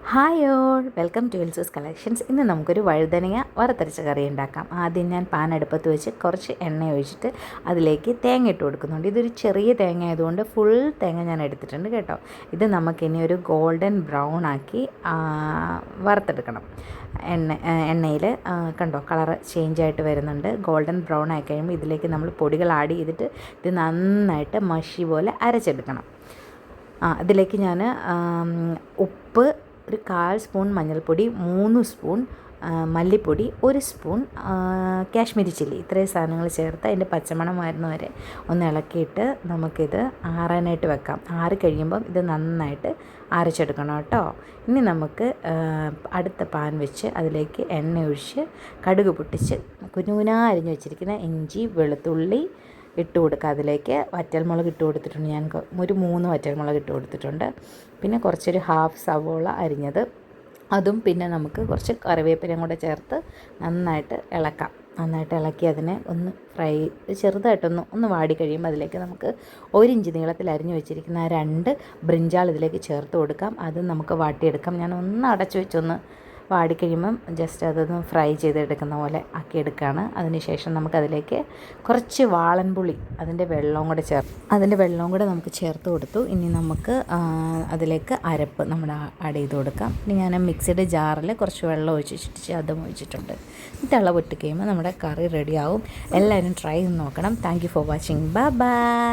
Hi all, welcome to എൽസൂസ് collections. ഇന്ന് നമുക്കൊരു വഴുതനങ്ങ വറുത്തരച്ച കറി ഉണ്ടാക്കാം. ആദ്യം ഞാൻ പാൻ അടുപ്പത്ത് വെച്ച് കുറച്ച് എണ്ണ ഒഴിച്ചിട്ട് അതിലേക്ക് തേങ്ങ ഇട്ട് കൊടുക്കുന്നുണ്ട്. ഇതൊരു ചെറിയ തേങ്ങ ആയതുകൊണ്ട് ഫുൾ തേങ്ങ ഞാൻ എടുത്തിട്ടുണ്ട് കേട്ടോ. ഇത് നമുക്കിനി ഒരു ഗോൾഡൻ ബ്രൗൺ ആക്കി വറുത്തെടുക്കണം. എണ്ണയിൽ കണ്ടോ, കളറ് ചേഞ്ച് ആയിട്ട് വരുന്നുണ്ട്. ഗോൾഡൻ ബ്രൗൺ ആയി കഴിയുമ്പോൾ ഇതിലേക്ക് നമ്മൾ പൊടികൾ ആഡ് ചെയ്തിട്ട് ഇത് നന്നായിട്ട് മഷി പോലെ അരച്ചെടുക്കണം. അതിലേക്ക് ഞാൻ ഉപ്പ്, ഒരു 1/4 സ്പൂൺ മഞ്ഞൾപ്പൊടി, 3 സ്പൂൺ മല്ലിപ്പൊടി, 1 സ്പൂൺ കാശ്മീരി ചില്ലി, ഇത്രയും സാധനങ്ങൾ ചേർത്ത് അതിൻ്റെ പച്ചമണം വരുന്നവരെ ഒന്ന് ഇളക്കിയിട്ട് നമുക്കിത് ആറാനായിട്ട് വെക്കാം. ആറി കഴിയുമ്പം ഇത് നന്നായിട്ട് അരച്ചെടുക്കണം കേട്ടോ. ഇനി നമുക്ക് അടുത്ത പാൻ വെച്ച് അതിലേക്ക് എണ്ണ ഒഴിച്ച് കടുക് പൊട്ടിച്ച് കുനുകുനാ അരിഞ്ഞ് വെച്ചിരിക്കുന്ന ഇഞ്ചി വെളുത്തുള്ളി ഇട്ട് കൊടുക്കുക. അതിലേക്ക് വറ്റൽമുളക് ഇട്ട് കൊടുത്തിട്ടുണ്ട്. ഞാൻ ഒരു 3 വറ്റൽമുളക് ഇട്ട് കൊടുത്തിട്ടുണ്ട്. പിന്നെ കുറച്ചൊരു 1/2 സവോള അരിഞ്ഞത് അതും, പിന്നെ നമുക്ക് കുറച്ച് കറിവേപ്പിലയും കൂടെ ചേർത്ത് നന്നായിട്ട് ഇളക്കാം. നന്നായിട്ട് ഇളക്കി അതിനെ ഒന്ന് ചെറുതായിട്ടൊന്ന് വാടി കഴിയുമ്പോൾ അതിലേക്ക് നമുക്ക് 1 ഇഞ്ച് നീളത്തിൽ അരിഞ്ഞു വെച്ചിരിക്കുന്ന 2 ബ്രിഞ്ചാൾ ഇതിലേക്ക് ചേർത്ത് കൊടുക്കാം. അത് നമുക്ക് വാട്ടിയെടുക്കാം. ഞാൻ ഒന്ന് അടച്ചു വെച്ചൊന്ന് വാടിക്കഴിയുമ്പം ജസ്റ്റ് അതൊന്ന് ഫ്രൈ ചെയ്തെടുക്കുന്ന പോലെ ആക്കിയെടുക്കുകയാണ്. അതിനുശേഷം നമുക്കതിലേക്ക് കുറച്ച് വാളൻപുളി അതിൻ്റെ വെള്ളവും കൂടെ നമുക്ക് ചേർത്ത് കൊടുത്തു. ഇനി നമുക്ക് അതിലേക്ക് അരപ്പ് നമ്മൾ ആഡ് ചെയ്ത് കൊടുക്കാം. ഇനി ഞാൻ മിക്സിയുടെ ജാറിൽ കുറച്ച് വെള്ളം ഒഴിച്ചിട്ട് അതും ഒഴിച്ചിട്ടുണ്ട്. തിള പൊട്ടി കഴിയുമ്പോൾ നമ്മുടെ കറി റെഡിയാവും. എല്ലാവരും ട്രൈ ചെയ്ത് നോക്കണം. Thank you for watching. Bye bye.